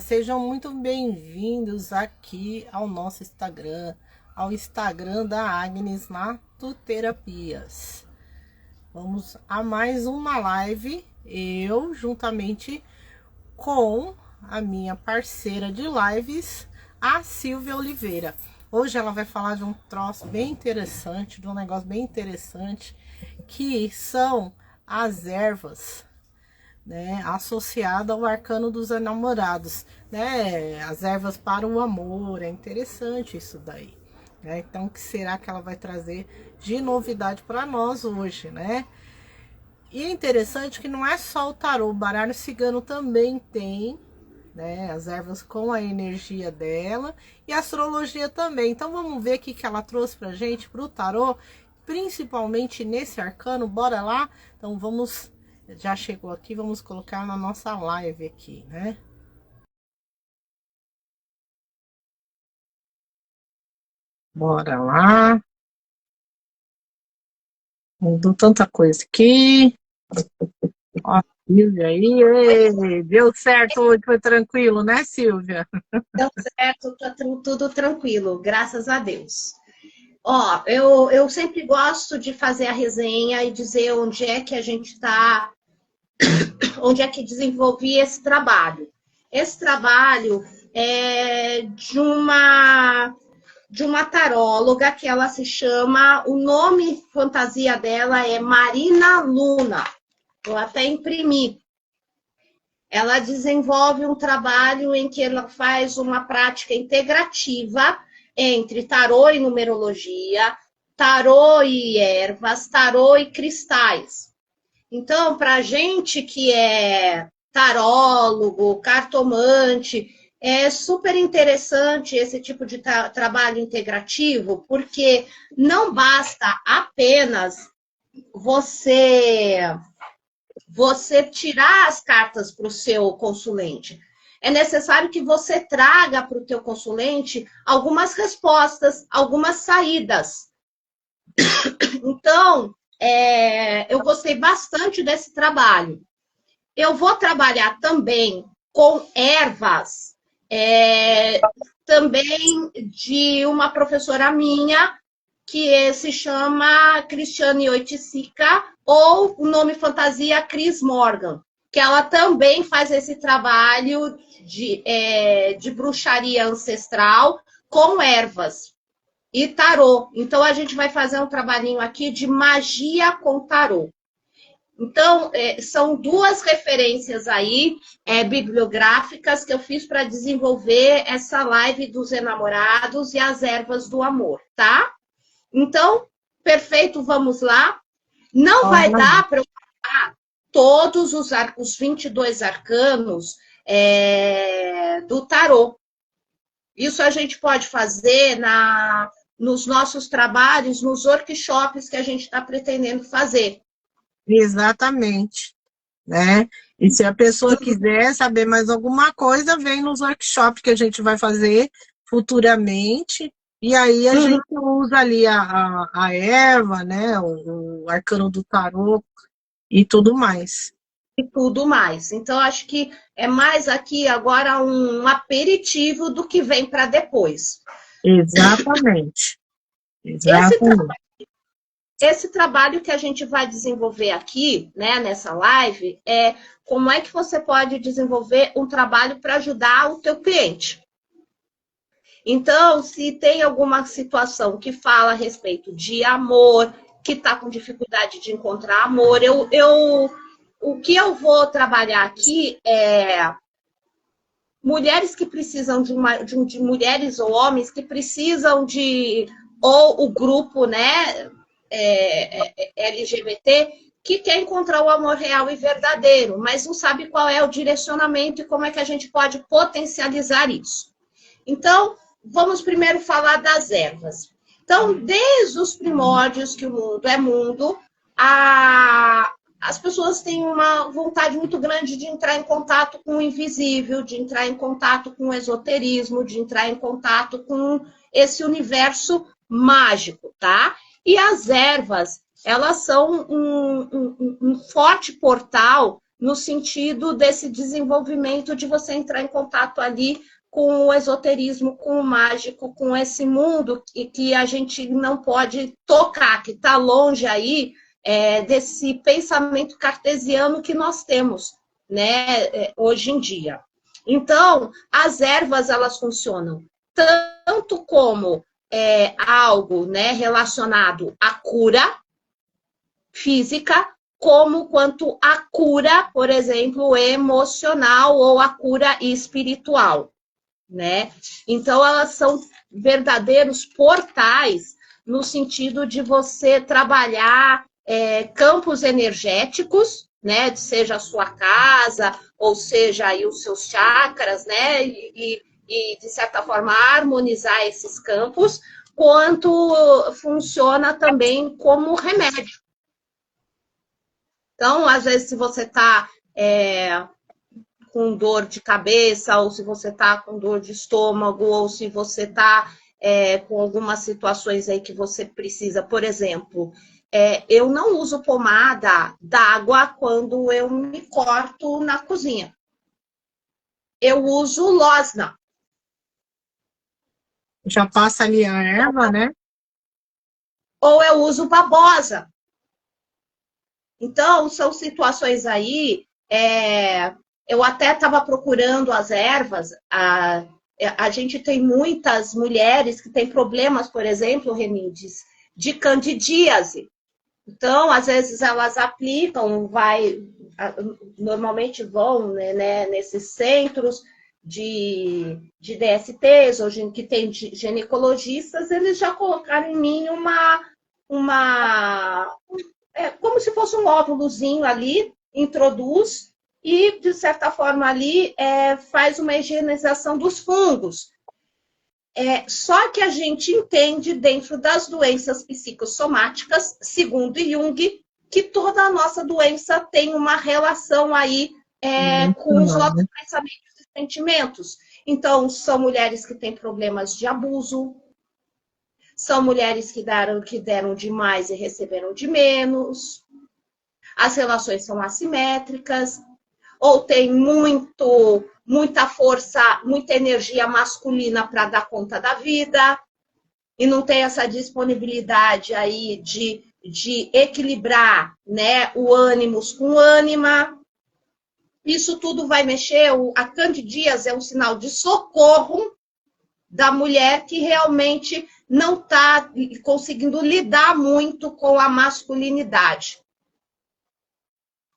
sejam muito bem-vindos aqui ao nosso Instagram, ao Instagram da Agnes Natuterapias. Vamos a mais uma live, eu juntamente com a minha parceira de lives, a Silvia Oliveira. Hoje ela vai falar de um troço bem interessante, de um negócio bem interessante, que são as ervas, né, associada ao arcano dos enamorados, né, as ervas para o amor. É interessante isso daí, né? Então, o que será que ela vai trazer de novidade para nós hoje, né? E é interessante que não é só o tarô, o baralho cigano também tem, né, as ervas com a energia dela, e a astrologia também. Então vamos ver o que ela trouxe pra gente, pro tarô, principalmente nesse arcano. Bora lá? Então vamos, já chegou aqui, vamos colocar na nossa live aqui, né? Bora lá. Mudou tanta coisa aqui. Ó, Silvia aí, deu certo hoje, foi tranquilo, né, Silvia? Deu certo, tá tudo tranquilo, graças a Deus. Ó, eu sempre gosto de fazer a resenha e dizer onde é que a gente está, onde é que desenvolvi esse trabalho. Esse trabalho é de uma taróloga que ela se chama, o nome fantasia dela é Marina Luna. Eu até imprimi. Ela desenvolve um trabalho em que ela faz uma prática integrativa entre tarô e numerologia, tarô e ervas, tarô e cristais. Então, para a gente que é tarólogo, cartomante, é super interessante esse tipo de trabalho integrativo, porque não basta apenas você tirar as cartas para o seu consulente. É necessário que você traga para o teu consulente algumas respostas, algumas saídas. Então, eu gostei bastante desse trabalho. Eu vou trabalhar também com ervas, também de uma professora minha, que se chama Cristiane Oiticica, ou o nome fantasia Cris Morgan, que ela também faz esse trabalho de bruxaria ancestral com ervas e tarô. Então, a gente vai fazer um trabalhinho aqui de magia com tarô. Então, são duas referências aí, bibliográficas, que eu fiz para desenvolver essa live dos enamorados e as ervas do amor, tá? Então, perfeito, vamos lá. Não vai dar para eu falar todos os 22 arcanos do tarô. Isso a gente pode fazer nos nossos trabalhos, nos workshops que a gente está pretendendo fazer. Exatamente, né? E se a pessoa quiser saber mais alguma coisa, vem nos workshops que a gente vai fazer futuramente. E aí a gente usa ali a erva, né? O arcano do tarô e tudo mais. E tudo mais. Então, acho que é mais aqui agora um aperitivo do que vem para depois. Exatamente. Exatamente. Esse trabalho que a gente vai desenvolver aqui, né, nessa live, é como é que você pode desenvolver um trabalho para ajudar o teu cliente. Então, se tem alguma situação que fala a respeito de amor, que está com dificuldade de encontrar amor, o que eu vou trabalhar aqui é mulheres que precisam de mulheres ou homens que precisam ou o grupo, né, LGBT, que quer encontrar o amor real e verdadeiro, mas não sabe qual é o direcionamento e como é que a gente pode potencializar isso. Então, vamos primeiro falar das ervas. Então, desde os primórdios que o mundo é mundo, as pessoas têm uma vontade muito grande de entrar em contato com o invisível, de entrar em contato com o esoterismo, de entrar em contato com esse universo mágico, tá? E as ervas, elas são um forte portal no sentido desse desenvolvimento de você entrar em contato ali com o esoterismo, com o mágico, com esse mundo que a gente não pode tocar, que está longe aí desse pensamento cartesiano que nós temos, né, hoje em dia. Então, as ervas, elas funcionam tanto como algo, né, relacionado à cura física, como quanto a cura, por exemplo, emocional ou a cura espiritual, né? Então, elas são verdadeiros portais no sentido de você trabalhar campos energéticos, né? Seja a sua casa, ou seja aí os seus chakras, né? E de certa forma, harmonizar esses campos, quanto funciona também como remédio. Então, às vezes, se você está com dor de cabeça, ou se você está com dor de estômago, ou se você está com algumas situações aí que você precisa, por exemplo, eu não uso pomada d'água quando eu me corto na cozinha. Eu uso losna. Já passa ali a erva, né? Ou eu uso babosa. Então, são situações aí, eu até estava procurando as ervas, a gente tem muitas mulheres que têm problemas, por exemplo, Renides, de candidíase. Então, às vezes elas aplicam, normalmente vão, né, nesses centros de DSTs, hoje que tem ginecologistas, eles já colocaram em mim como se fosse um óvulozinho ali, introduz e, de certa forma, ali faz uma higienização dos fungos. Só que a gente entende, dentro das doenças psicossomáticas, segundo Jung, que toda a nossa doença tem uma relação aí com os nossos pensamentos e sentimentos. Então, são mulheres que têm problemas de abuso, são mulheres que deram demais e receberam de menos. As relações são assimétricas. Ou tem muita força, muita energia masculina para dar conta da vida. E não tem essa disponibilidade aí de equilibrar, né, o ânimos com o ânima. Isso tudo vai mexer. A candidíase é um sinal de socorro da mulher que realmente não está conseguindo lidar muito com a masculinidade,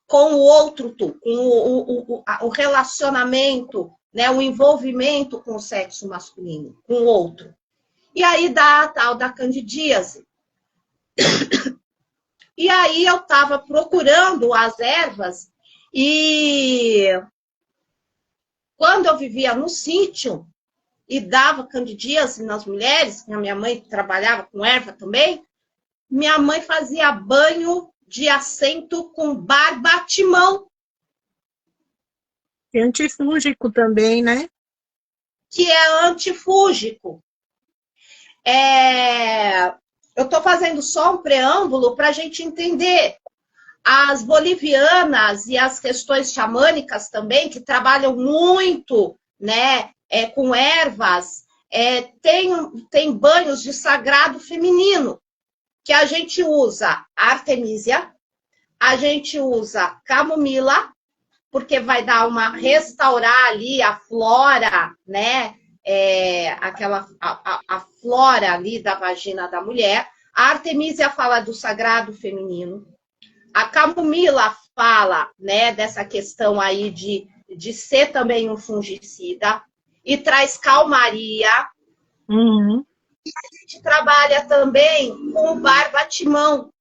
com o outro tu, com o relacionamento, né, o envolvimento com o sexo masculino, com o outro. E aí dá a tal da candidíase. E aí eu estava procurando as ervas e quando eu vivia no sítio, e dava candidíase nas mulheres, a minha mãe trabalhava com erva também, minha mãe fazia banho de assento com barbatimão. E antifúngico também, né? Que é antifúngico. Eu estou fazendo só um preâmbulo para a gente entender. As bolivianas e as questões xamânicas também, que trabalham muito, né, com ervas, tem banhos de sagrado feminino, que a gente usa artemisia, a gente usa camomila, porque vai dar restaurar ali a flora, né, a flora ali da vagina da mulher. A artemisia fala do sagrado feminino. A camomila fala, né, dessa questão aí de ser também um fungicida e traz calmaria. Uhum. E a gente trabalha também com o barbatimão,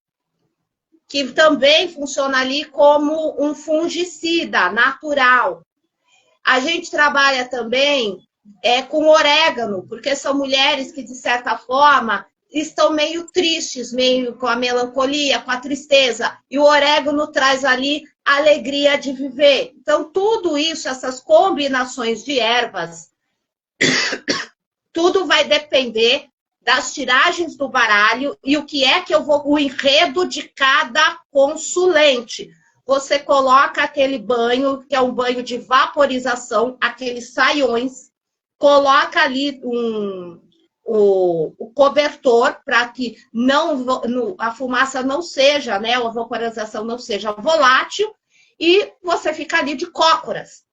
que também funciona ali como um fungicida natural. A gente trabalha também com orégano, porque são mulheres que, de certa forma, estão meio tristes, meio com a melancolia, com a tristeza. E o orégano traz ali a alegria de viver. Então, tudo isso, essas combinações de ervas, tudo vai depender das tiragens do baralho e o que é que eu vou, o enredo de cada consulente. você coloca aquele banho, que é um banho de vaporização, aqueles saiões, coloca ali o cobertor para que a fumaça não seja, né, a vaporização não seja volátil, e você fica ali de cócoras.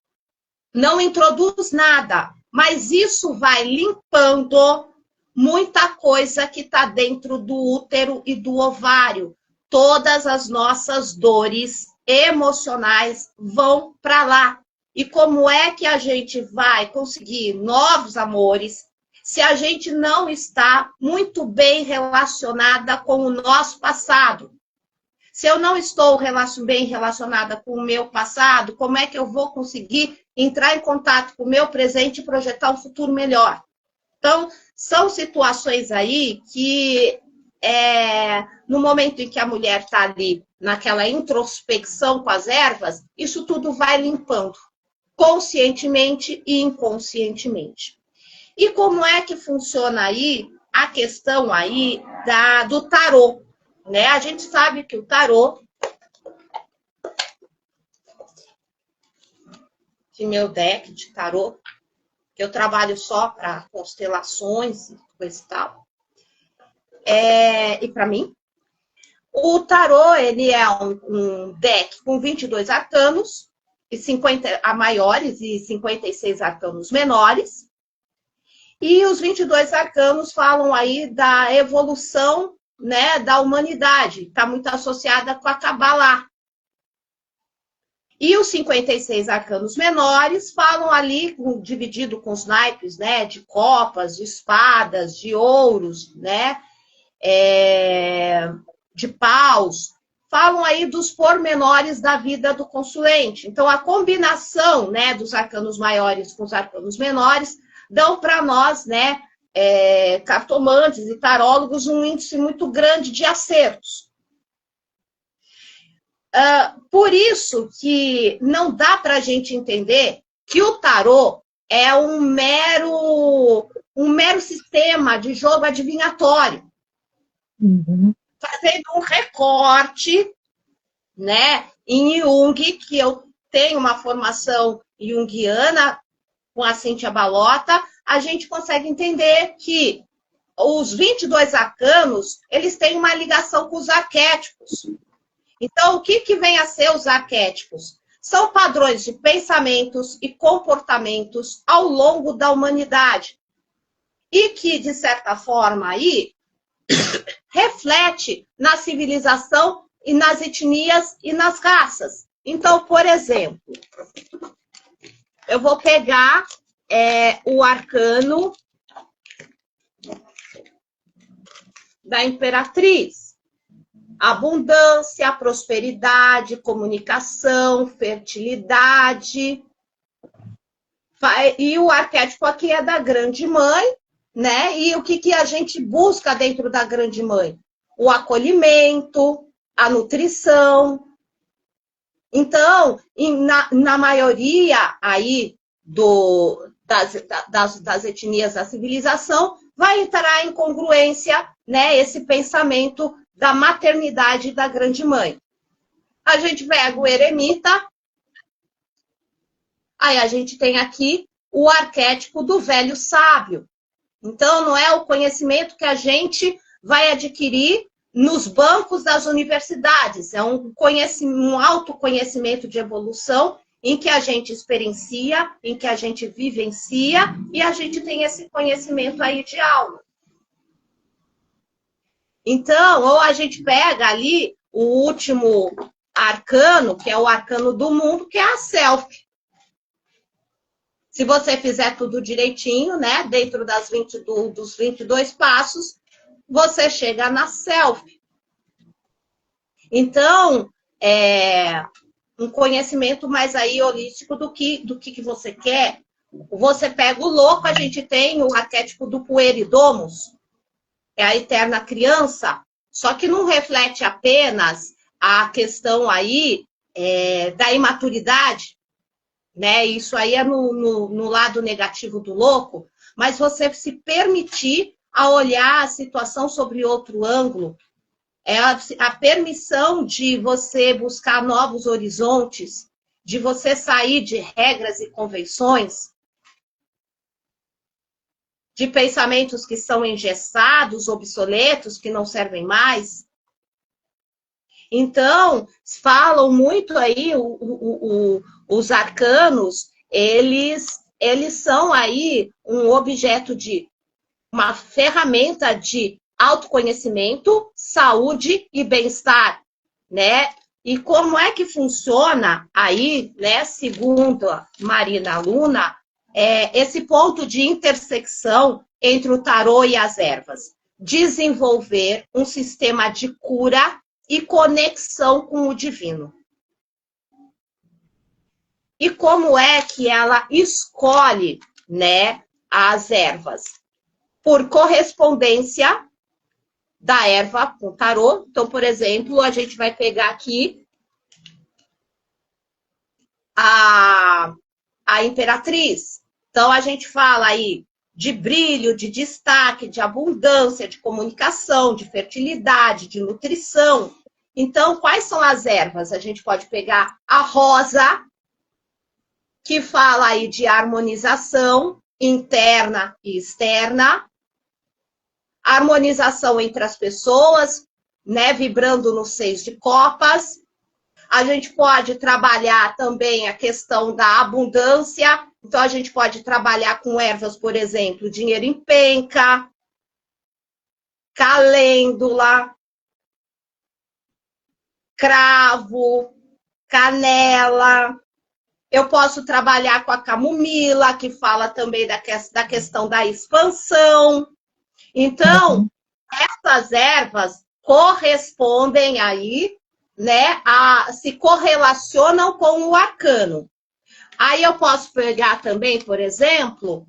Não introduz nada, mas isso vai limpando muita coisa que está dentro do útero e do ovário. Todas as nossas dores emocionais vão para lá. E como é que a gente vai conseguir novos amores se a gente não está muito bem relacionada com o nosso passado? Se eu não estou bem relacionada com o meu passado, como é que eu vou conseguir entrar em contato com o meu presente e projetar um futuro melhor? Então, são situações aí que, no momento em que a mulher está ali, naquela introspecção com as ervas, isso tudo vai limpando, conscientemente e inconscientemente. E como é que funciona aí a questão aí do tarô? Né? A gente sabe que o tarô, que meu deck de tarô, que eu trabalho só para constelações e coisa e tal, e para mim, o tarô, ele é um deck com 22 arcanos, e 50 maiores e 56 arcanos menores, e os 22 arcanos falam aí da evolução, né, da humanidade, está muito associada com a Kabbalah. E os 56 arcanos menores falam ali, dividido com os naipes, né, de copas, de espadas, de ouros, né, de paus, falam aí dos pormenores da vida do consulente. Então, a combinação, né, dos arcanos maiores com os arcanos menores dão para nós, né, cartomantes e tarólogos, um índice muito grande de acertos. Por isso que não dá para a gente entender que o tarô é um mero sistema de jogo adivinhatório. Uhum. Fazendo um recorte, né, em Jung, que eu tenho uma formação junguiana com a Cíntia Balota, a gente consegue entender que os 22 arcanos, eles têm uma ligação com os arquétipos. Então, o que vem a ser os arquétipos? São padrões de pensamentos e comportamentos ao longo da humanidade. E que, de certa forma, aí, reflete na civilização e nas etnias e nas raças. Então, por exemplo, eu vou pegar o arcano da Imperatriz. Abundância, prosperidade, comunicação, fertilidade. E o arquétipo aqui é da Grande Mãe, né? E o que a gente busca dentro da Grande Mãe? O acolhimento, a nutrição. Então, na maioria aí das etnias da civilização, vai entrar em congruência, né, esse pensamento da maternidade da Grande Mãe. A gente pega o eremita, aí a gente tem aqui o arquétipo do velho sábio. Então, não é o conhecimento que a gente vai adquirir nos bancos das universidades, é um autoconhecimento de evolução em que a gente experiencia, em que a gente vivencia, e a gente tem esse conhecimento aí de aula. Então, ou a gente pega ali o último arcano, que é o arcano do mundo, que é a self. Se você fizer tudo direitinho, né, dentro dos 22 passos, você chega na self. Então, um conhecimento mais aí holístico do que você quer. Você pega o louco, a gente tem o arquétipo do pueridomus, é a eterna criança, só que não reflete apenas a questão aí da imaturidade, né? Isso aí é no lado negativo do louco, mas você se permitir a olhar a situação sobre outro ângulo, é a permissão de você buscar novos horizontes, de você sair de regras e convenções, de pensamentos que são engessados, obsoletos, que não servem mais. Então, falam muito aí, os arcanos, eles são aí um objeto de uma ferramenta de autoconhecimento, saúde e bem-estar, né? E como é que funciona aí, né, segundo a Marina Luna, esse ponto de intersecção entre o tarô e as ervas? Desenvolver um sistema de cura e conexão com o divino. E como é que ela escolhe, né, as ervas? Por correspondência da erva com o tarô. Então, por exemplo, a gente vai pegar aqui a imperatriz. Então, a gente fala aí de brilho, de destaque, de abundância, de comunicação, de fertilidade, de nutrição. Então, quais são as ervas? A gente pode pegar a rosa, que fala aí de harmonização interna e externa, harmonização entre as pessoas, né, vibrando no 6 de copas. A gente pode trabalhar também a questão da abundância. Então, a gente pode trabalhar com ervas, por exemplo, dinheiro em penca, calêndula, cravo, canela. Eu posso trabalhar com a camomila, que fala também da questão da expansão. Então, essas ervas correspondem aí, né, se correlacionam com o arcano. Aí eu posso pegar também, por exemplo,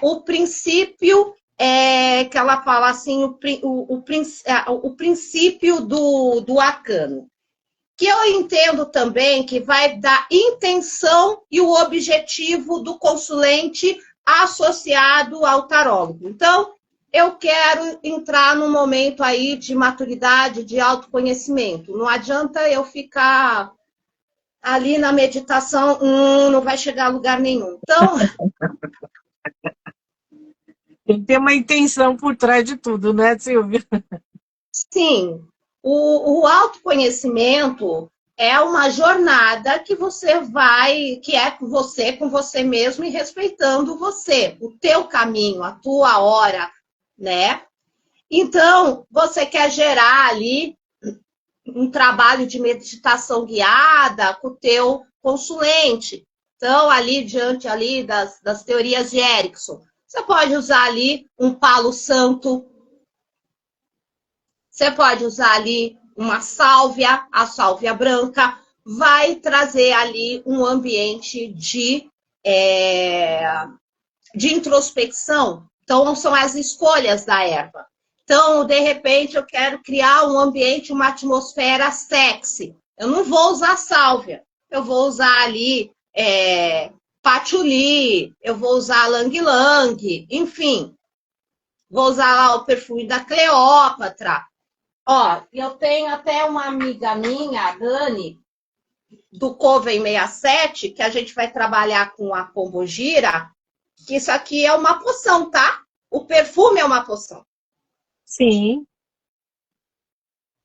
o princípio, que ela fala assim, o princípio do arcano. Que eu entendo também que vai da intenção e o objetivo do consulente associado ao tarólogo. Então, eu quero entrar num momento aí de maturidade, de autoconhecimento. Não adianta eu ficar ali na meditação, não vai chegar a lugar nenhum. Então... Tem que ter uma intenção por trás de tudo, né, Silvia? Sim. O autoconhecimento é uma jornada que você vai, que é com você mesmo e respeitando você, o teu caminho, a tua hora, né? Então, você quer gerar ali um trabalho de meditação guiada com o teu consulente. Então, ali diante ali das teorias de Erickson, você pode usar ali um palo santo, você pode usar ali uma sálvia, a sálvia branca, vai trazer ali um ambiente de introspecção. Então, são as escolhas da erva. Então, de repente, eu quero criar um ambiente, uma atmosfera sexy. Eu não vou usar sálvia. Eu vou usar ali patchouli, eu vou usar lang-lang, enfim. Vou usar lá o perfume da Cleópatra. Ó, eu tenho até uma amiga minha, a Dani, do Coven 67, que a gente vai trabalhar com a pombogira, que isso aqui é uma poção, tá? O perfume é uma poção. Sim.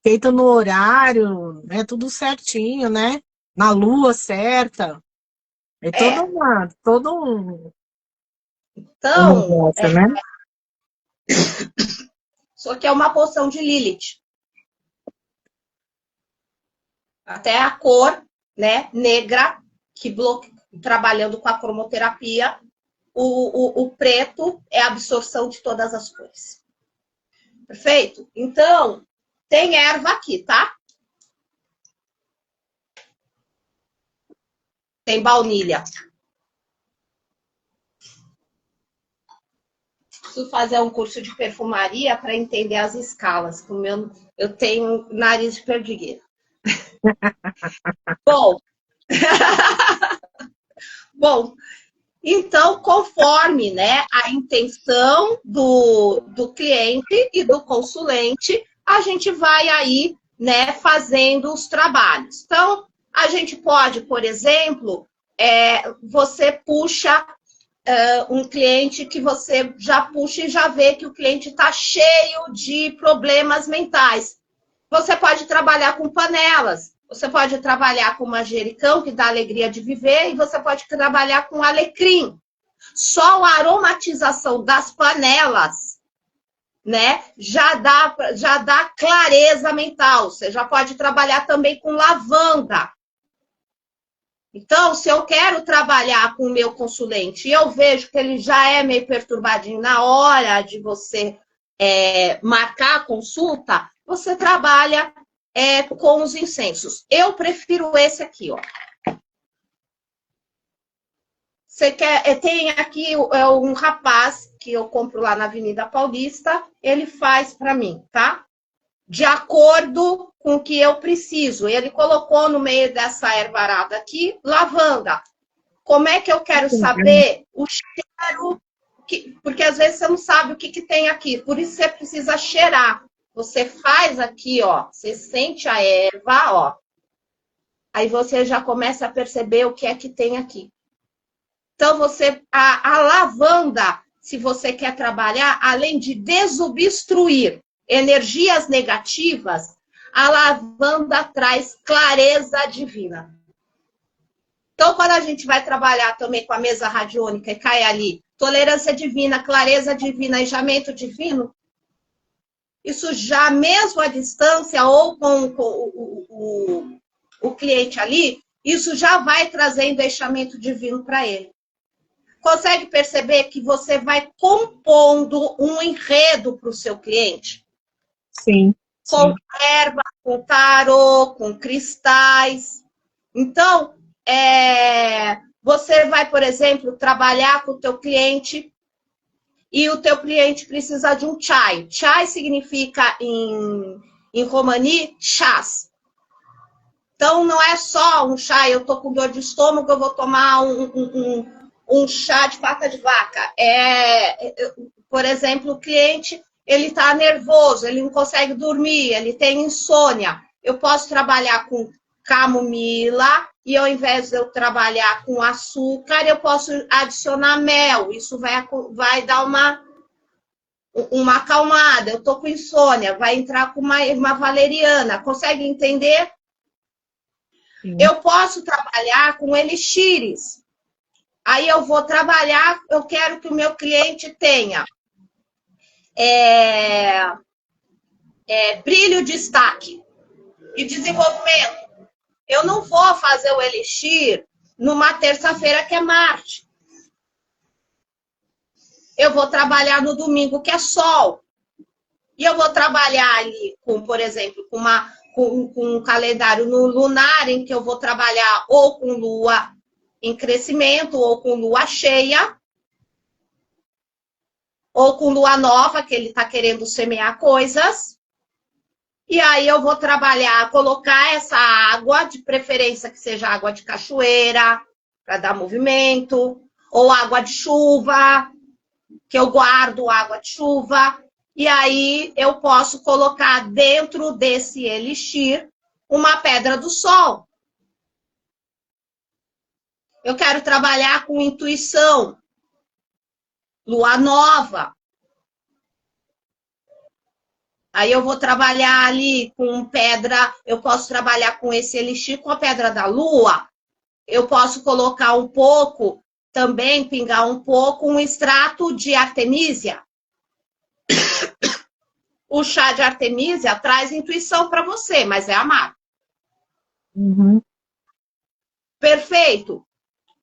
Feito no horário, né? Tudo certinho, né? Na lua certa. É todo um Então, negócio, né? só que é uma poção de Lilith. Até a cor, né, negra, que trabalhando com a cromoterapia, o preto é a absorção de todas as cores. Perfeito? Então, tem erva aqui, tá? Tem baunilha. Preciso fazer um curso de perfumaria para entender as escalas. Como eu tenho nariz de perdigueiro. Bom, então, conforme, né, a intenção do cliente e do consulente, a gente vai aí, né, fazendo os trabalhos. Então, a gente pode, por exemplo, você puxa um cliente que você já puxa e já vê que o cliente está cheio de problemas mentais. Você pode trabalhar com panelas, você pode trabalhar com manjericão, que dá alegria de viver, e você pode trabalhar com alecrim. Só a aromatização das panelas, né, já dá clareza mental. Você já pode trabalhar também com lavanda. Então, se eu quero trabalhar com o meu consulente e eu vejo que ele já é meio perturbadinho na hora de você marcar a consulta, você trabalha com os incensos. Eu prefiro esse aqui, ó. Você quer, tem aqui um rapaz que eu compro lá na Avenida Paulista, ele faz para mim, tá? De acordo com o que eu preciso. Ele colocou no meio dessa erva arada aqui, lavanda. Como é que eu quero saber o cheiro? Porque às vezes você não sabe o que tem aqui. Por isso você precisa cheirar. Você faz aqui, ó. Você sente a erva, ó. Aí você já começa a perceber o que é que tem aqui. Então, a lavanda, se você quer trabalhar, além de desobstruir energias negativas, a lavanda traz clareza divina. Então, quando a gente vai trabalhar também com a mesa radiônica e cai ali, tolerância divina, clareza divina, enjamento divino, isso já mesmo à distância ou com o cliente ali, isso já vai trazendo enjamento divino para ele. Consegue perceber que você vai compondo um enredo para o seu cliente? Sim. Com erva, com tarô, com cristais. Então, você vai, por exemplo, trabalhar com o teu cliente e o teu cliente precisa de um chai. Chai significa, em romani, chás. Então, não é só um chá, eu tô com dor de estômago, eu vou tomar um chá de pata de vaca. Por exemplo, o cliente, ele está nervoso, ele não consegue dormir, ele tem insônia. Eu posso trabalhar com camomila e ao invés de eu trabalhar com açúcar, eu posso adicionar mel. Isso vai dar uma acalmada. Eu estou com insônia, vai entrar com uma valeriana. Consegue entender? Sim. Eu posso trabalhar com elixires. Aí eu vou trabalhar, eu quero que o meu cliente tenha brilho, destaque e desenvolvimento. Eu não vou fazer o elixir numa terça-feira que é Marte. Eu vou trabalhar no domingo que é Sol. E eu vou trabalhar ali com, por exemplo, com um calendário no lunar, em que eu vou trabalhar ou com lua em crescimento, ou com lua cheia, ou com lua nova, que ele está querendo semear coisas. E aí eu vou trabalhar, colocar essa água, de preferência que seja água de cachoeira, para dar movimento, ou água de chuva, que eu guardo água de chuva. E aí eu posso colocar dentro desse elixir uma pedra do sol. Eu quero trabalhar com intuição, lua nova. Aí eu vou trabalhar ali com pedra, eu posso trabalhar com esse elixir com a pedra da lua. Eu posso colocar um pouco, também pingar um pouco, um extrato de artemísia. O chá de artemísia traz intuição para você, mas é amargo. Uhum. Perfeito.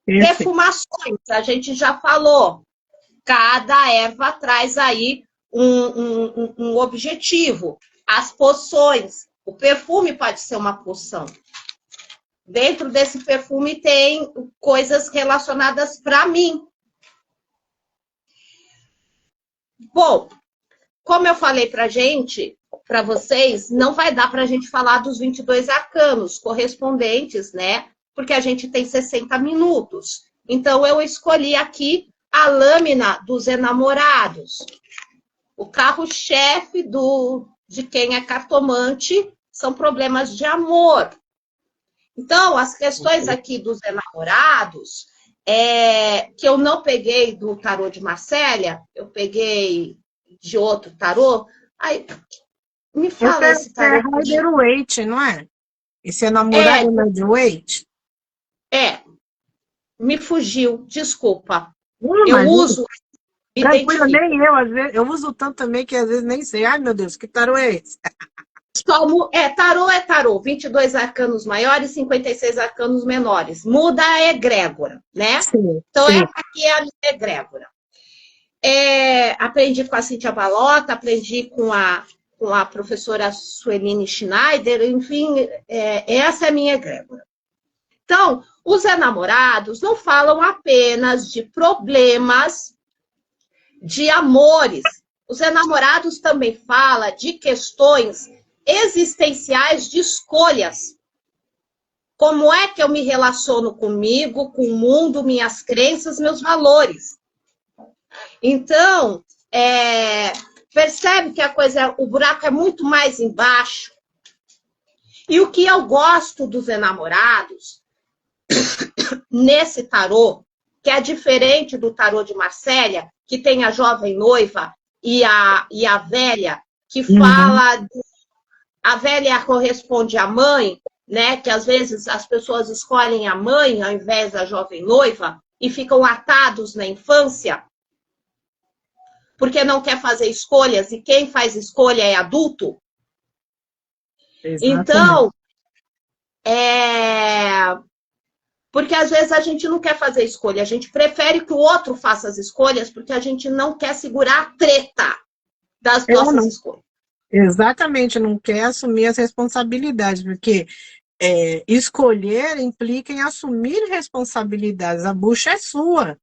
Defumações, a gente já falou. Cada erva traz aí um objetivo. As poções. O perfume pode ser uma poção. Dentro desse perfume tem coisas relacionadas para mim. Bom, como eu falei para vocês, não vai dar para a gente falar dos 22 arcanos correspondentes, né? Porque a gente tem 60 minutos. Então, eu escolhi aqui a lâmina dos enamorados. O carro-chefe do de quem é cartomante são problemas de amor. Então, as questões aqui dos enamorados, que eu não peguei do tarô de Marcélia, eu peguei de outro tarô. Aí, me fala esse tarô. É Rider-Waite, não é? Esse é namorado É, Rider-Waite? me fugiu, desculpa. Eu Mas uso, me tranquilo, identifico. nem eu, às vezes, eu uso tanto também que às vezes nem sei. Ai, meu Deus, que tarô é esse? Tarô é tarô, 22 arcanos maiores, 56 arcanos menores. Muda a egrégora, né? Sim, Então, sim. essa aqui é a minha egrégora. Aprendi com a Cíntia Balota, aprendi com a professora Sueline Schneider, enfim, essa é a minha egrégora. Então, os enamorados não falam apenas de problemas de amores. Os enamorados também falam de questões existenciais de escolhas. Como é que eu me relaciono comigo, com o mundo, minhas crenças, meus valores? Então, percebe que o buraco é muito mais embaixo. E o que eu gosto dos enamorados, nesse tarô, que é diferente do tarô de Marcélia, que tem a jovem noiva e a velha, que fala... A velha corresponde à mãe, né? Que às vezes as pessoas escolhem a mãe ao invés da jovem noiva e ficam atados na infância porque não quer fazer escolhas e quem faz escolha é adulto. Exatamente. Então, porque às vezes a gente não quer fazer escolha, a gente prefere que o outro faça as escolhas porque a gente não quer segurar a treta das nossas escolhas. Exatamente, não quer assumir as responsabilidades, porque escolher implica em assumir responsabilidades. A bucha é sua,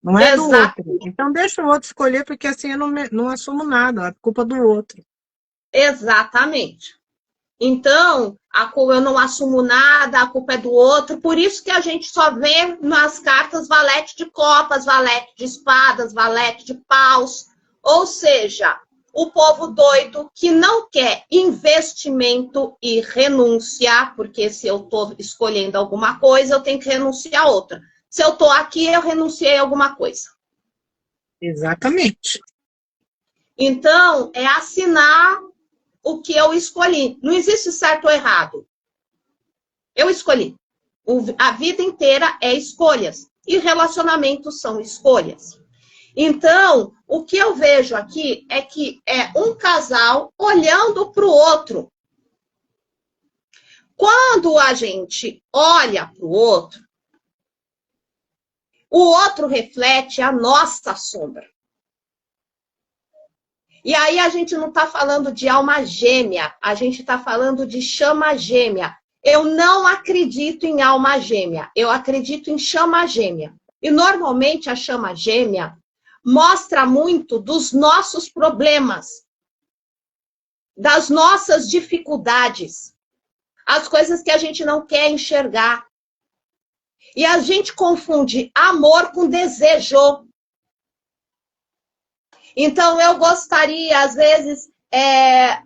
não é do outro. Então deixa o outro escolher, porque assim eu não assumo nada, é culpa do outro. Exatamente. Então, eu não assumo nada, a culpa é do outro. Por isso que a gente só vê nas cartas valete de copas, valete de espadas, valete de paus. Ou seja, o povo doido que não quer investimento e renúncia, porque se eu estou escolhendo alguma coisa, eu tenho que renunciar a outra. Se eu estou aqui, eu renunciei a alguma coisa. Exatamente. Então, é assinar o que eu escolhi. Não existe certo ou errado. Eu escolhi. A vida inteira é escolhas. E relacionamentos são escolhas. Então, o que eu vejo aqui é que é um casal olhando para o outro. Quando a gente olha para o outro reflete a nossa sombra. E aí a gente não está falando de alma gêmea, a gente está falando de chama gêmea. Eu não acredito em alma gêmea, eu acredito em chama gêmea. E normalmente a chama gêmea mostra muito dos nossos problemas, das nossas dificuldades, as coisas que a gente não quer enxergar. E a gente confunde amor com desejo. Então, eu gostaria, às vezes,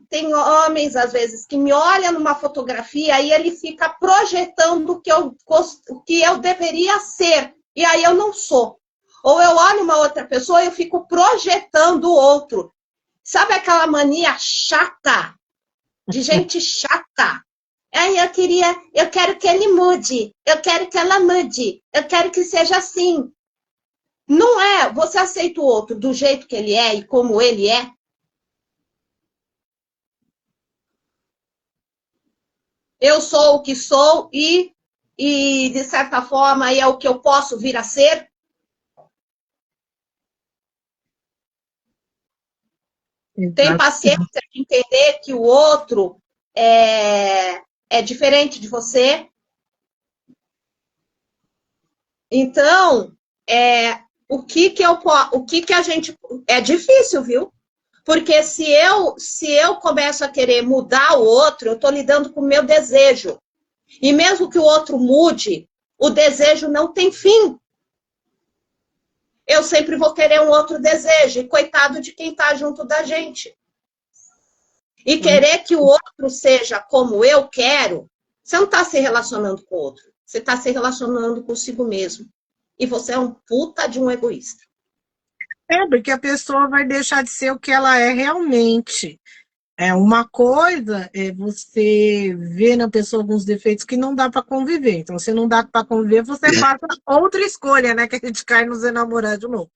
tem homens, às vezes, que me olham numa fotografia e ele fica projetando o que eu deveria ser. E aí eu não sou. Ou eu olho uma outra pessoa e eu fico projetando o outro. Sabe aquela mania chata? De gente chata. Aí eu quero que ele mude. Eu quero que ela mude. Eu quero que seja assim. Não é, você aceita o outro do jeito que ele é e como ele é? Eu sou o que sou e de certa forma, é o que eu posso vir a ser? Tem paciência de entender que o outro é diferente de você? Então, o que a gente... É difícil, viu? Porque se eu começo a querer mudar o outro, eu estou lidando com o meu desejo. E mesmo que o outro mude, o desejo não tem fim. Eu sempre vou querer um outro desejo. E coitado de quem está junto da gente. E querer que o outro seja como eu quero, você não está se relacionando com o outro. Você está se relacionando consigo mesmo. E você é um puta de um egoísta. É, porque a pessoa vai deixar de ser o que ela é realmente. É uma coisa é você ver na pessoa alguns defeitos que não dá para conviver. Então, se não dá para conviver, você faz outra escolha, né? Que a gente cai nos enamorar de novo.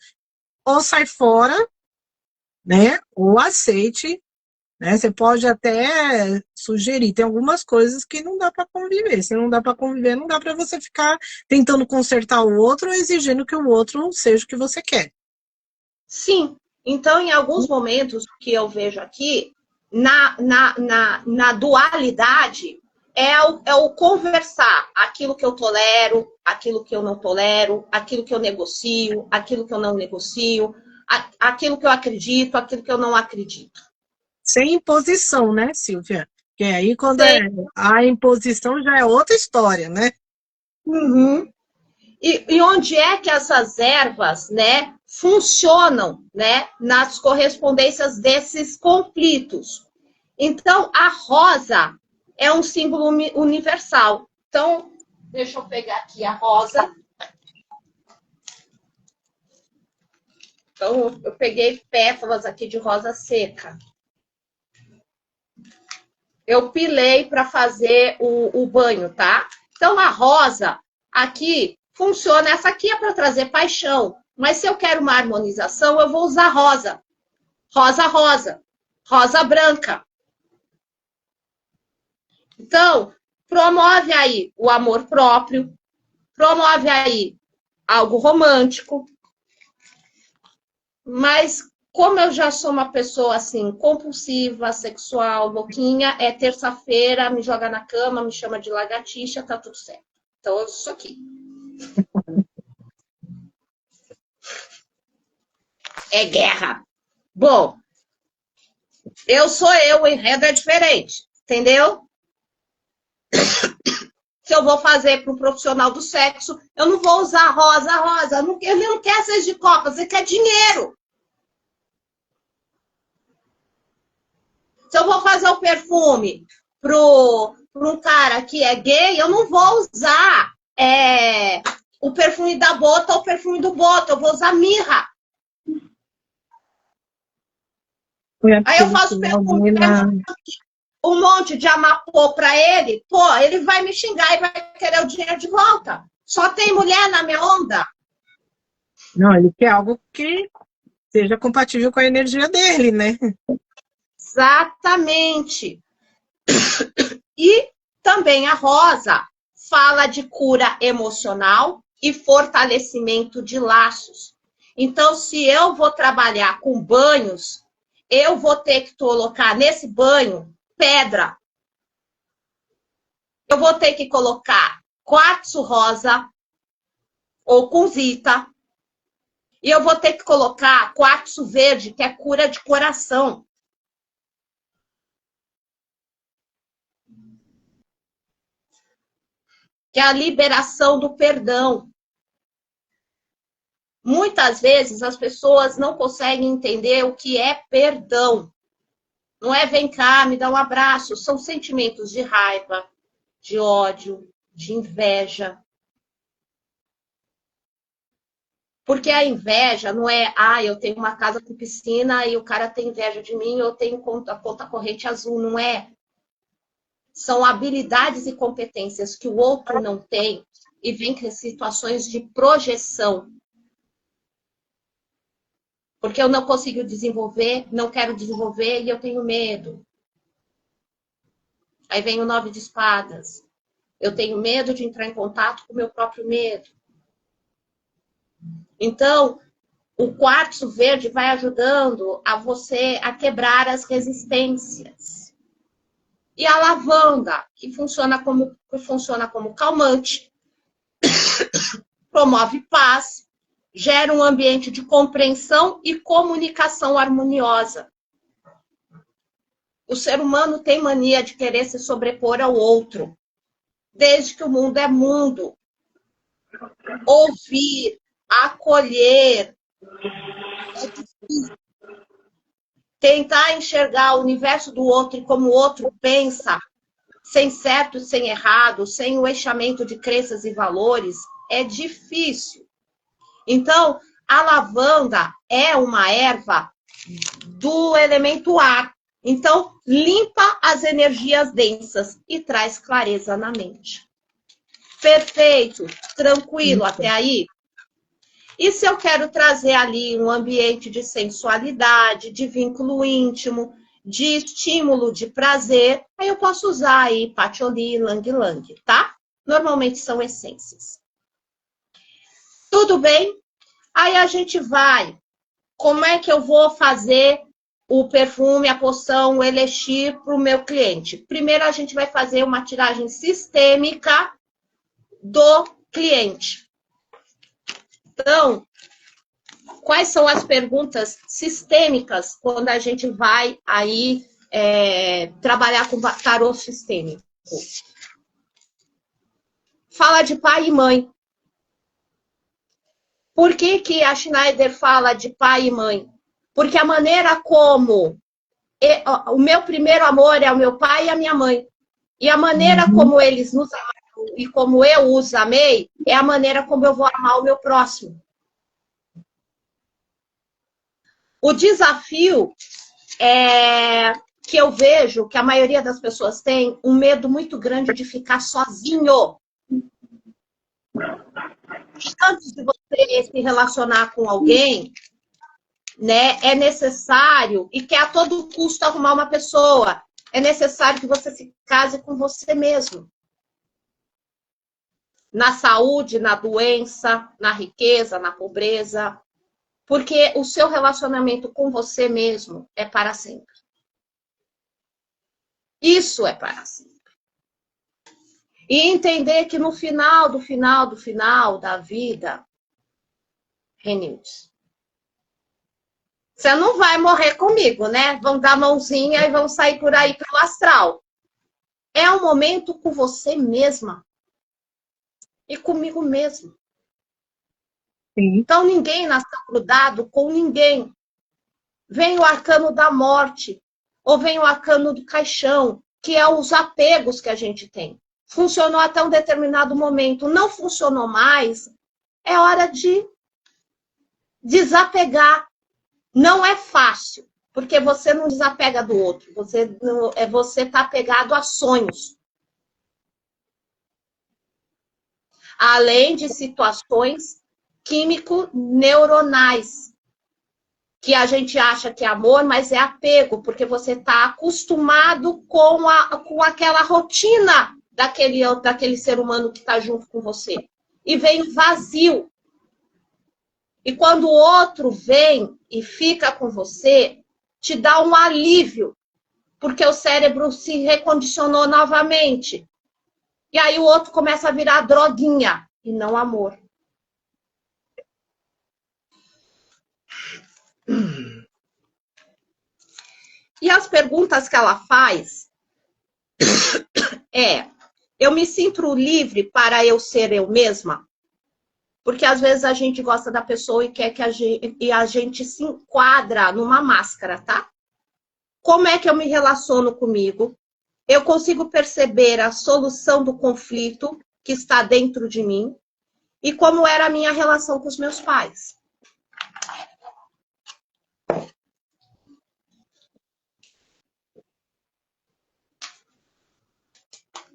Ou sai fora, né? Ou aceite, né? Você pode até sugerir. Tem algumas coisas que não dá para conviver. Se não dá para conviver, não dá para você ficar tentando consertar o outro ou exigindo que o outro seja o que você quer. Sim. Então, em alguns momentos que eu vejo aqui, na dualidade, é o conversar aquilo que eu tolero, aquilo que eu não tolero, aquilo que eu negocio, aquilo que eu não negocio, aquilo que eu acredito, aquilo que eu não acredito. Sem imposição, né, Silvia? Porque aí, quando Sem, a imposição já é outra história, né? uhum. E onde é que essas ervas, né, funcionam, né, nas correspondências desses conflitos? Então, a rosa é um símbolo universal. Então, deixa eu pegar aqui a rosa. Então, eu peguei pétalas aqui de rosa seca. Eu pilei para fazer o banho, tá? Então, a rosa aqui funciona. Essa aqui é para trazer paixão. Mas se eu quero uma harmonização, eu vou usar rosa. Rosa, rosa. Rosa branca. Então, promove aí o amor próprio. Promove aí algo romântico. Mas como eu já sou uma pessoa assim, compulsiva, sexual, louquinha, é terça-feira, me joga na cama, me chama de lagartixa, tá tudo certo. Então, eu sou aqui. É guerra. Bom, eu sou eu, o enredo é diferente, entendeu? Se eu vou fazer para um profissional do sexo, eu não vou usar rosa, rosa. Ele não quer seis de copas, ele quer dinheiro. Se eu vou fazer o perfume para um cara que é gay, eu não vou usar o perfume da Bota ou o perfume do Bota, eu vou usar mirra. Aí eu faço perfume um monte de amapô para ele, pô, ele vai me xingar e vai querer o dinheiro de volta. Só tem mulher na minha onda. Não, ele quer algo que seja compatível com a energia dele, né? Exatamente. E também a rosa fala de cura emocional e fortalecimento de laços. Então, se eu vou trabalhar com banhos, eu vou ter que colocar nesse banho pedra. Eu vou ter que colocar quartzo rosa ou kunzita. E eu vou ter que colocar quartzo verde, que é cura de coração. Que é a liberação do perdão. Muitas vezes as pessoas não conseguem entender o que é perdão. Não é vem cá, me dá um abraço. São sentimentos de raiva, de ódio, de inveja. Porque a inveja não é, eu tenho uma casa com piscina e o cara tem inveja de mim, eu tenho a conta corrente azul. Não é. São habilidades e competências que o outro não tem e vem com situações de projeção. Porque eu não consigo desenvolver, não quero desenvolver e eu tenho medo. Aí vem o 9 de espadas. Eu tenho medo de entrar em contato com o meu próprio medo. Então, o quartzo verde vai ajudando a você a quebrar as resistências. E a lavanda, que funciona como calmante, promove paz, gera um ambiente de compreensão e comunicação harmoniosa. O ser humano tem mania de querer se sobrepor ao outro, desde que o mundo é mundo. Ouvir, acolher, é difícil. tentar enxergar o universo do outro e como o outro pensa, sem certo, sem errado, sem o eixamento de crenças e valores, é difícil. Então, a lavanda é uma erva do elemento ar. Então, limpa as energias densas e traz clareza na mente. Perfeito, tranquilo até aí? E se eu quero trazer ali um ambiente de sensualidade, de vínculo íntimo, de estímulo, de prazer, aí eu posso usar aí patchouli, ylang-ylang, tá? Normalmente são essências. Tudo bem? Aí a gente vai. Como é que eu vou fazer o perfume, a poção, o elixir para o meu cliente? Primeiro a gente vai fazer uma tiragem sistêmica do cliente. Então, quais são as perguntas sistêmicas quando a gente vai aí trabalhar com tarô sistêmico? Fala de pai e mãe. Por que que a Schneider fala de pai e mãe? Porque a maneira como o meu primeiro amor é o meu pai e a minha mãe. E a maneira como eles nos amaram e como eu os amei é a maneira como eu vou amar o meu próximo. O desafio é que eu vejo que a maioria das pessoas tem um medo muito grande de ficar sozinho. Antes de você se relacionar com alguém, né, é necessário, e quer a todo custo arrumar uma pessoa, é necessário que você se case com você mesmo. Na saúde, na doença, na riqueza, na pobreza. Porque o seu relacionamento com você mesmo é para sempre. Isso é para sempre. E entender que no final da vida, Renildes, você não vai morrer comigo, né? Vão dar mãozinha e vão sair por aí pelo astral. É um momento com você mesma. E comigo mesmo. Sim. Então ninguém nasceu grudado com ninguém. Vem o arcano da morte, ou vem o arcano do caixão, que é os apegos que a gente tem. Funcionou até um determinado momento, não funcionou mais, é hora de desapegar. Não é fácil, porque você não desapega do outro, você está apegado a sonhos. Além de situações químico-neuronais, que a gente acha que é amor, mas é apego, porque você está acostumado com aquela rotina daquele ser humano que está junto com você. E vem vazio. E quando o outro vem e fica com você, te dá um alívio, porque o cérebro se recondicionou novamente. E aí o outro começa a virar droguinha, e não amor. E as perguntas que ela faz eu me sinto livre para eu ser eu mesma? Porque às vezes a gente gosta da pessoa e quer que a gente se enquadra numa máscara, tá? Como é que eu me relaciono comigo? Eu consigo perceber a solução do conflito que está dentro de mim? E como era a minha relação com os meus pais?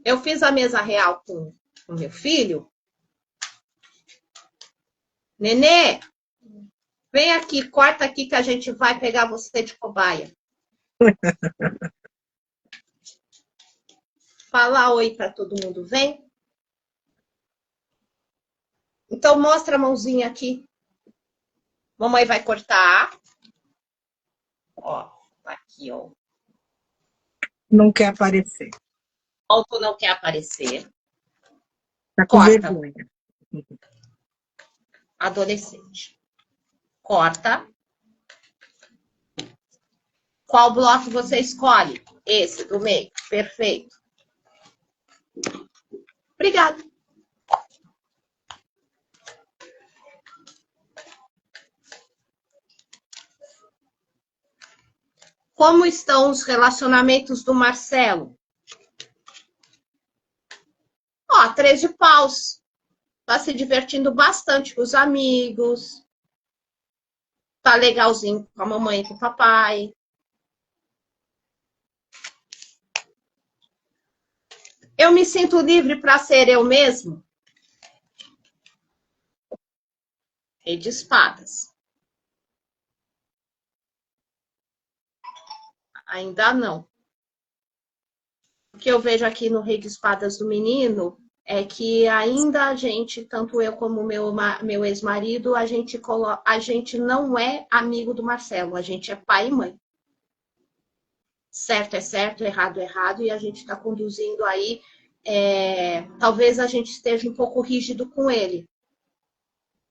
Eu fiz a mesa real com o meu filho. Nenê, vem aqui, corta aqui que a gente vai pegar você de cobaia. Fala oi para todo mundo, vem. Então mostra a mãozinha aqui. Mamãe vai cortar. Ó, tá aqui, ó. Não quer aparecer. Alto não quer aparecer. Tá com Corta. vergonha. Adolescente. Corta. Qual bloco você escolhe? Esse, do meio. Perfeito. Obrigada. Como estão os relacionamentos do Marcelo? Ó, 3 de paus. Tá se divertindo bastante com os amigos. Tá legalzinho com a mamãe e com o papai. Eu me sinto livre para ser eu mesmo? Rei de espadas. Ainda não. O que eu vejo aqui no Rei de Espadas do menino é que ainda a gente, tanto eu como meu ex-marido, a gente não é amigo do Marcelo, a gente é pai e mãe. Certo é certo, errado é errado, e a gente está conduzindo aí. Talvez a gente esteja um pouco rígido com ele,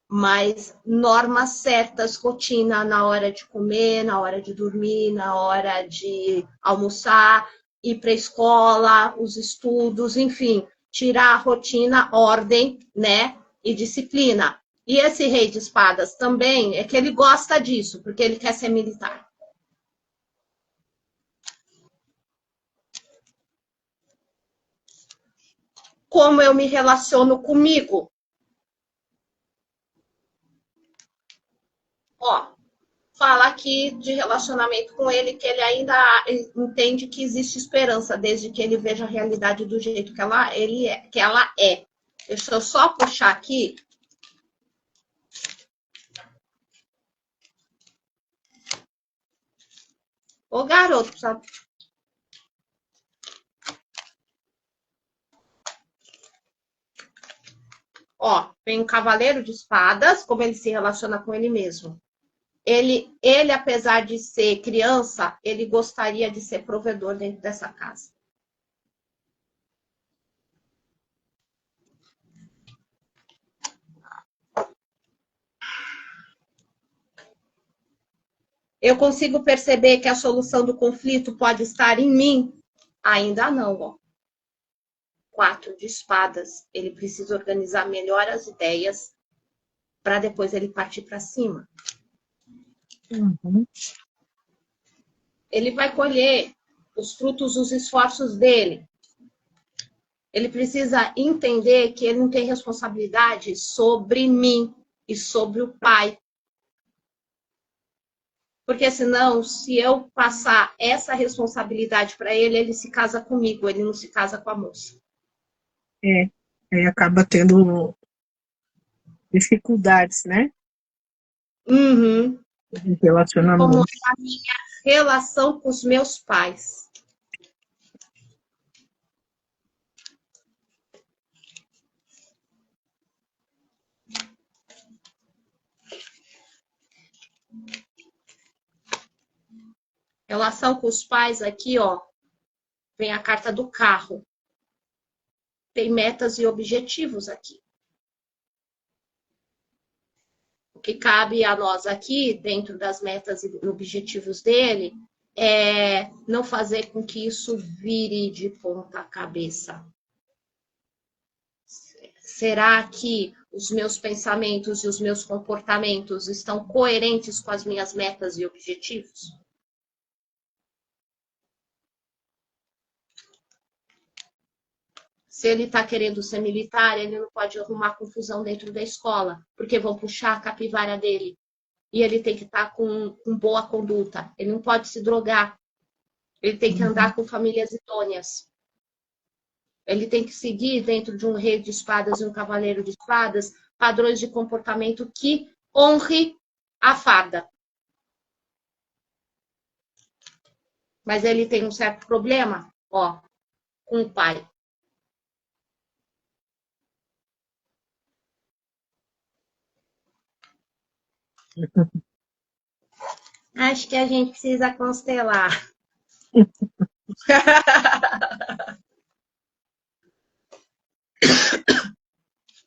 mas normas certas, rotina na hora de comer, na hora de dormir, na hora de almoçar, ir para a escola, os estudos, enfim, tirar a rotina, ordem, né, e disciplina. E esse Rei de Espadas também é que ele gosta disso, porque ele quer ser militar. Como eu me relaciono comigo? Ó, fala aqui de relacionamento com ele, que ele ainda entende que existe esperança, desde que ele veja a realidade do jeito que ela é. Deixa eu só puxar aqui. Ô, garoto, sabe? Ó, vem um cavaleiro de espadas, como ele se relaciona com ele mesmo. Ele, apesar de ser criança, ele gostaria de ser provedor dentro dessa casa. Eu consigo perceber que a solução do conflito pode estar em mim? Ainda não, ó. 4 de espadas. Ele precisa organizar melhor as ideias para depois ele partir para cima. Uhum. Ele vai colher os frutos dos esforços dele. Ele precisa entender que ele não tem responsabilidade sobre mim e sobre o pai. Porque senão, se eu passar essa responsabilidade para ele, ele se casa comigo, ele não se casa com a moça. Aí acaba tendo dificuldades, né? Uhum. De relacionamento. Como é a minha relação com os meus pais. Relação com os pais aqui, ó, vem a carta do carro. Tem metas e objetivos aqui. O que cabe a nós aqui, dentro das metas e objetivos dele, é não fazer com que isso vire de ponta cabeça. Será que os meus pensamentos e os meus comportamentos estão coerentes com as minhas metas e objetivos? Se ele está querendo ser militar, ele não pode arrumar confusão dentro da escola, porque vão puxar a capivara dele. E ele tem que estar com boa conduta. Ele não pode se drogar. Ele tem que andar com famílias idôneas. Ele tem que seguir, dentro de um rei de espadas e um cavaleiro de espadas, padrões de comportamento que honre a fada. Mas ele tem um certo problema, ó, com o pai. Acho que a gente precisa constelar.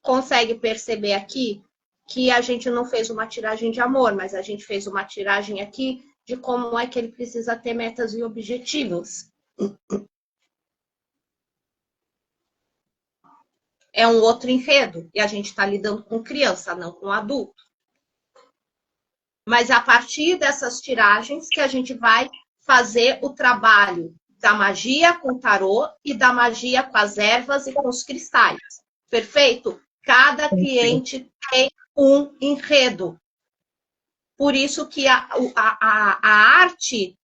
Consegue perceber aqui que a gente não fez uma tiragem de amor, mas a gente fez uma tiragem aqui de como é que ele precisa ter metas e objetivos. É um outro enredo, e a gente está lidando com criança, não com adulto. Mas a partir dessas tiragens que a gente vai fazer o trabalho da magia com tarô e da magia com as ervas e com os cristais. Perfeito? Cada cliente tem um enredo. Por isso que a arte,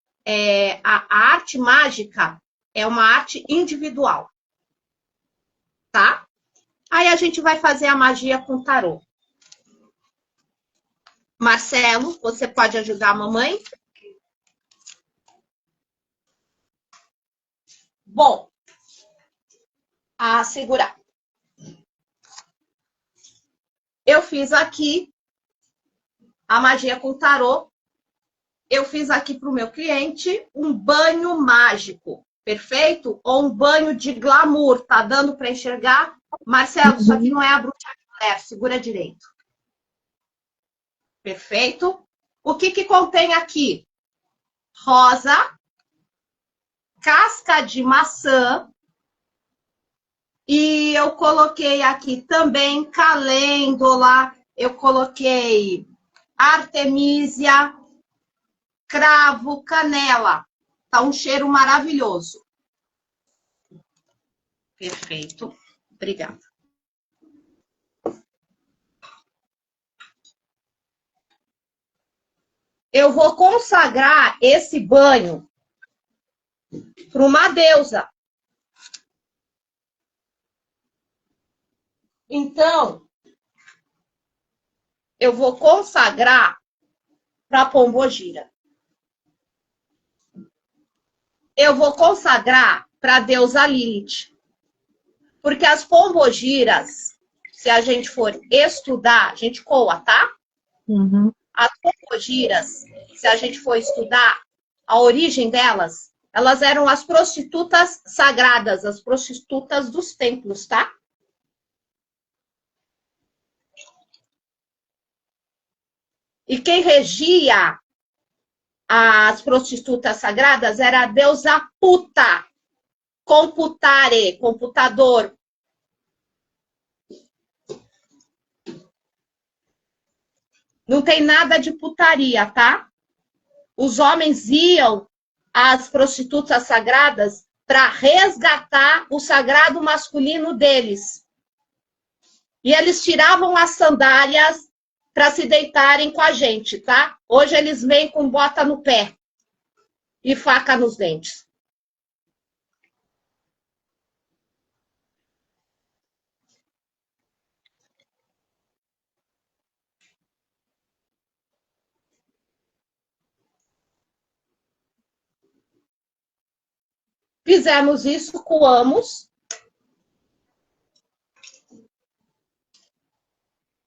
a arte mágica é uma arte individual. Tá? Aí a gente vai fazer a magia com tarô. Marcelo, você pode ajudar a mamãe? Bom, a segurar. Eu fiz aqui a magia com tarô. Eu fiz aqui para o meu cliente um banho mágico, perfeito? Ou um banho de glamour. Tá dando para enxergar? Marcelo, isso aqui não é a bruxa de Blair, segura direito. Perfeito? O que contém aqui? Rosa, casca de maçã, e eu coloquei aqui também calêndula, eu coloquei artemísia, cravo, canela. Tá um cheiro maravilhoso. Perfeito. Obrigada. Eu vou consagrar esse banho para uma deusa. Então, eu vou consagrar para a Pombogira. Eu vou consagrar para a deusa Lilith. Porque as pombogiras, se a gente for estudar, a gente coa, tá? Uhum. As pombogiras, se a gente for estudar a origem delas, elas eram as prostitutas sagradas, as prostitutas dos templos, tá? E quem regia as prostitutas sagradas era a deusa Puta, computare, computador. Não tem nada de putaria, tá? Os homens iam às prostitutas sagradas para resgatar o sagrado masculino deles. E eles tiravam as sandálias para se deitarem com a gente, tá? Hoje eles vêm com bota no pé e faca nos dentes. Fizemos isso, coamos.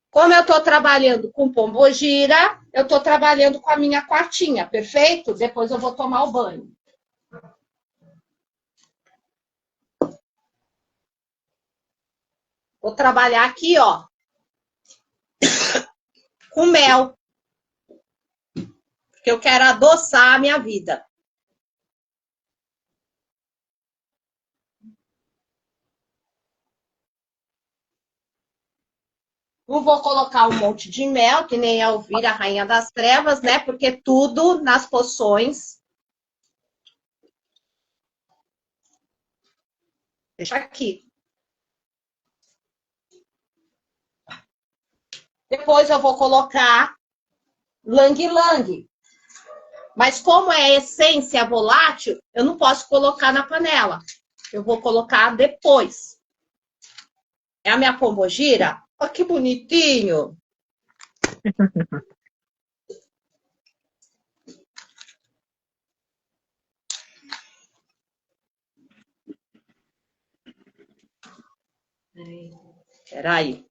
Como eu estou trabalhando com pombogira, eu estou trabalhando com a minha quartinha, perfeito? Depois eu vou tomar o banho. Vou trabalhar aqui, ó, com mel. Porque eu quero adoçar a minha vida. Não vou colocar um monte de mel, que nem a Elvira, a Rainha das Trevas, né? Porque tudo nas poções. Deixa aqui. Depois eu vou colocar lang-lang. Mas como é essência volátil, eu não posso colocar na panela. Eu vou colocar depois. É a minha pombogira? Olha que bonitinho. Espera aí.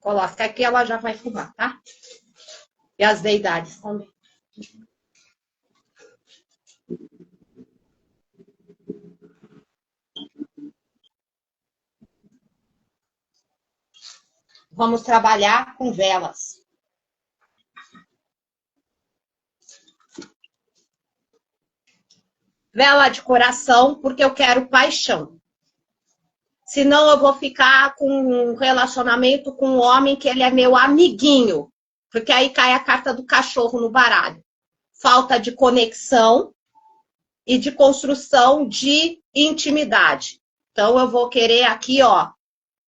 Coloca aqui, ela já vai fumar, tá? E as deidades também. Vamos trabalhar com velas. Vela de coração, porque eu quero paixão. Senão eu vou ficar com um relacionamento com um homem que ele é meu amiguinho. Porque aí cai a carta do cachorro no baralho. Falta de conexão e de construção de intimidade. Então eu vou querer aqui, ó,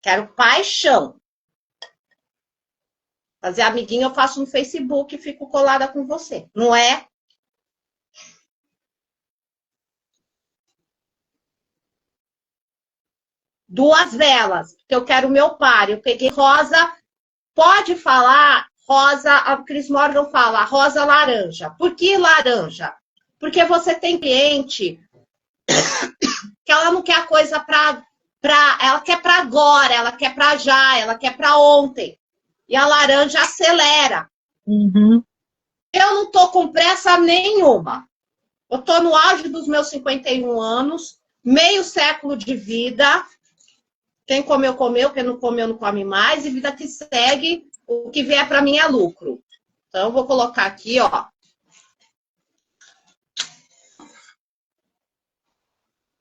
quero paixão. Fazer amiguinho eu faço no Facebook e fico colada com você, não é? Duas velas, porque eu quero meu par. Eu peguei rosa, pode falar rosa, a Cris Morgan fala rosa laranja. Por que laranja? Porque você tem cliente que ela não quer a coisa ela quer para agora, ela quer para já, ela quer para ontem. E a laranja acelera. Uhum. Eu não tô com pressa nenhuma. Eu tô no auge dos meus 51 anos, meio século de vida. Quem comeu, comeu. Quem não comeu, não come mais. E vida que segue, o que vier para mim é lucro. Então, eu vou colocar aqui, ó.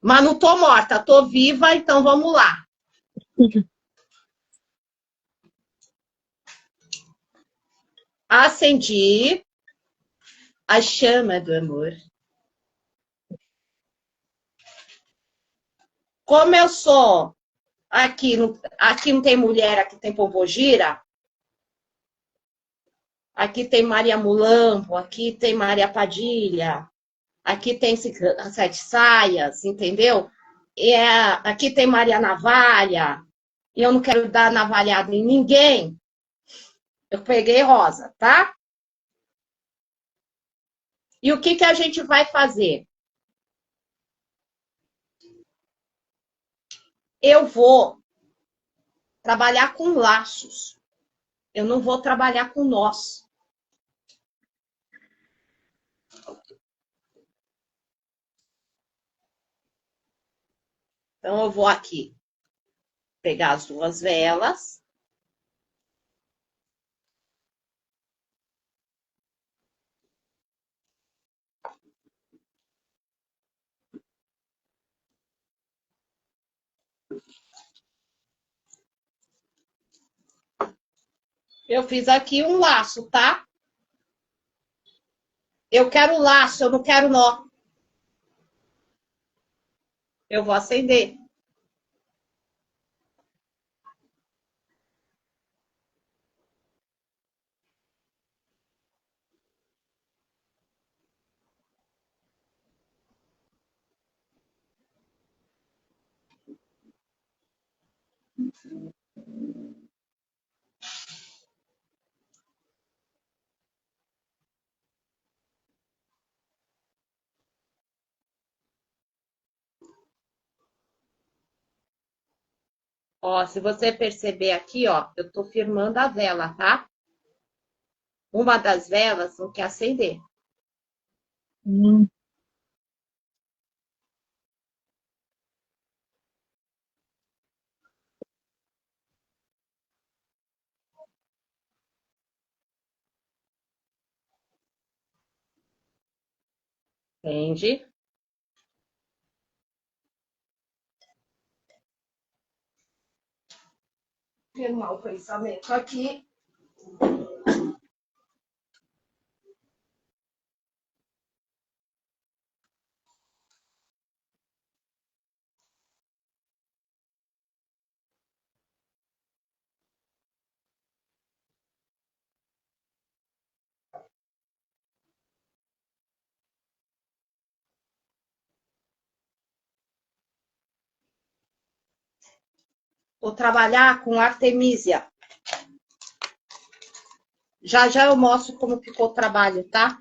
Mas não tô morta, tô viva, então vamos lá. Acendi a chama do amor. Como eu sou aqui não tem mulher, aqui tem pombogira. Aqui tem Maria Mulambo, aqui tem Maria Padilha, aqui tem Sete Saias, entendeu? Aqui tem Maria Navalha, e eu não quero dar navalhada em ninguém. Eu peguei rosa, tá? E o que a gente vai fazer? Eu vou trabalhar com laços. Eu não vou trabalhar com nós. Então, eu vou aqui pegar as duas velas. Eu fiz aqui um laço, tá? Eu quero laço, eu não quero nó. Eu vou acender. Ó, se você perceber aqui, ó, eu tô firmando a vela, tá? Uma das velas não quer acender. Hum. Entende? Firmar o pensamento aqui. Vou trabalhar com Artemisia. Já já eu mostro como ficou o trabalho, tá?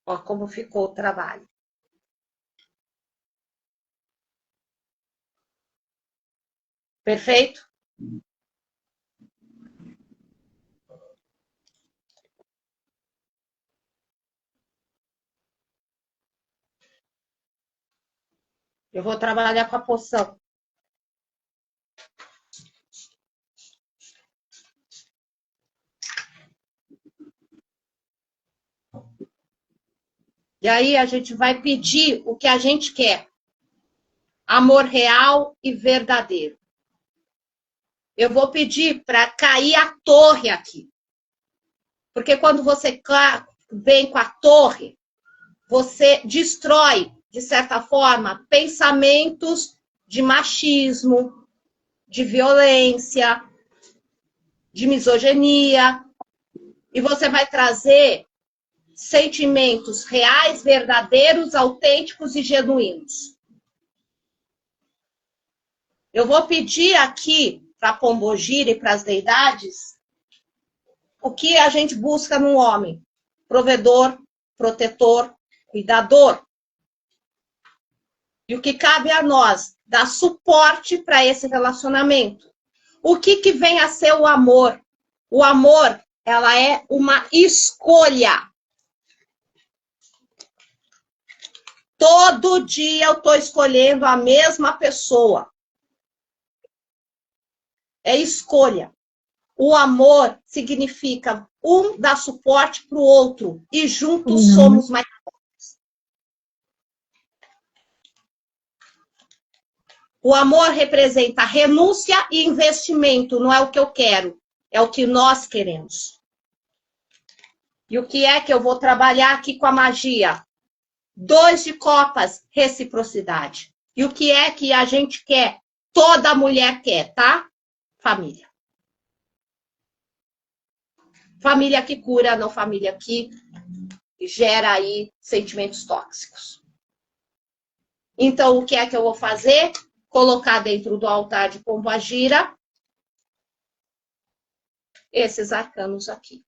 Ó, como ficou o trabalho. Perfeito? Eu vou trabalhar com a poção. E aí a gente vai pedir o que a gente quer. Amor real e verdadeiro. Eu vou pedir para cair a torre aqui. Porque quando você vem com a torre, você destrói, de certa forma, pensamentos de machismo, de violência, de misoginia. E você vai trazer sentimentos reais, verdadeiros, autênticos e genuínos. Eu vou pedir aqui para a Pombogira e para as deidades o que a gente busca num homem: provedor, protetor, cuidador. E o que cabe a nós? Dar suporte para esse relacionamento. O que vem a ser o amor? O amor, ela é uma escolha. Todo dia eu estou escolhendo a mesma pessoa. É escolha. O amor significa um dar suporte para o outro e juntos somos mais fortes. O amor representa renúncia e investimento. Não é o que eu quero, é o que nós queremos. E o que é que eu vou trabalhar aqui com a magia? 2 de copas, reciprocidade. E o que é que a gente quer? Toda mulher quer, tá? Família. Família que cura, não família que gera aí sentimentos tóxicos. Então, o que é que eu vou fazer? Colocar dentro do altar de Pombagira esses arcanos aqui.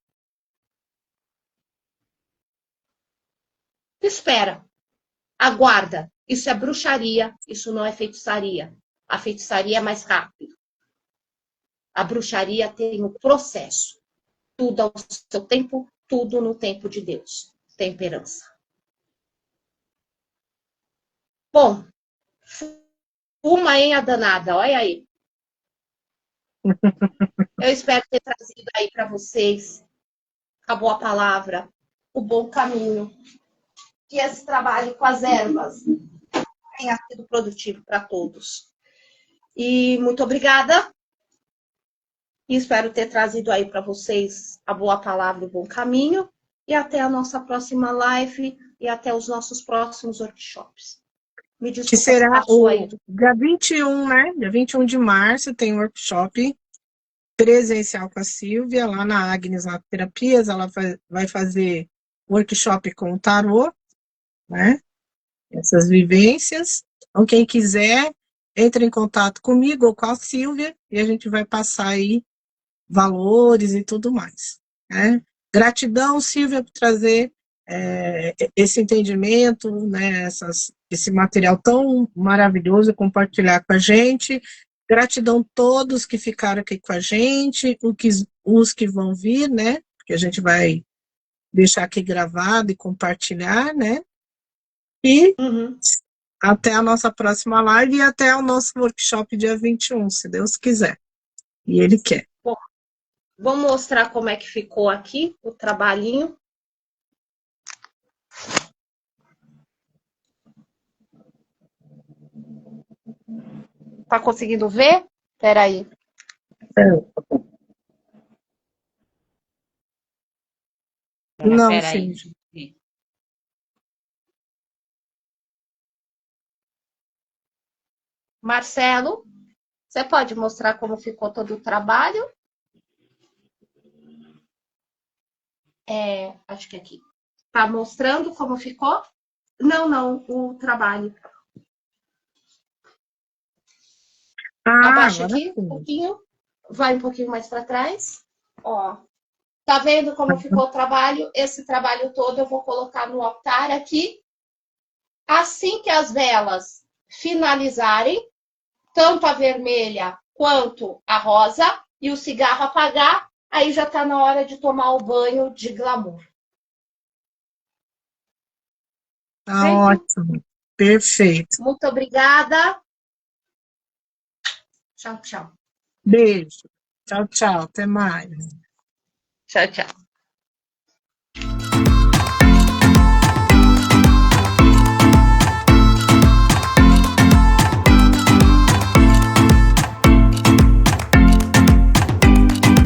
Espera. Aguarda. Isso é bruxaria, isso não é feitiçaria. A feitiçaria é mais rápido. A bruxaria tem um processo. Tudo ao seu tempo, tudo no tempo de Deus. Temperança. Bom, uma a danada, olha aí. Eu espero ter trazido aí para vocês a boa palavra, o bom caminho. Que esse trabalho com as ervas tenha sido produtivo para todos. E muito obrigada. E espero ter trazido aí para vocês a boa palavra e o bom caminho. E até a nossa próxima live e até os nossos próximos workshops. Me desculpa, que será passou o aí. dia 21, né? Dia 21 de março tem um workshop presencial com a Silvia, lá na Agnes, na Terapias. Ela vai fazer workshop com o tarô, né? Essas vivências. Então, quem quiser, entre em contato comigo ou com a Silvia e a gente vai passar aí valores e tudo mais, né? Gratidão, Silvia, por trazer esse entendimento, né, esse material tão maravilhoso, compartilhar com a gente. Gratidão a todos que ficaram aqui com a gente, os que vão vir, né, que a gente vai deixar aqui gravado e compartilhar, né, e até a nossa próxima live e até o nosso workshop dia 21, se Deus quiser, e Ele quer. Bom, vou mostrar como é que ficou aqui o trabalhinho. Tá conseguindo ver? Espera aí. Não, sim. Marcelo, você pode mostrar como ficou todo o trabalho? Acho que aqui. Tá mostrando como ficou? Não, o trabalho. Abaixa aqui um pouquinho. Vai um pouquinho mais para trás. Ó. Tá vendo como ficou o trabalho? Esse trabalho todo eu vou colocar no altar aqui. Assim que as velas finalizarem, tanto a vermelha quanto a rosa, e o cigarro apagar, aí já tá na hora de tomar o banho de glamour. Tá Certo? ótimo. Perfeito. Muito obrigada. Tchau, tchau. Beijo. Tchau, tchau. Até mais. Tchau, tchau.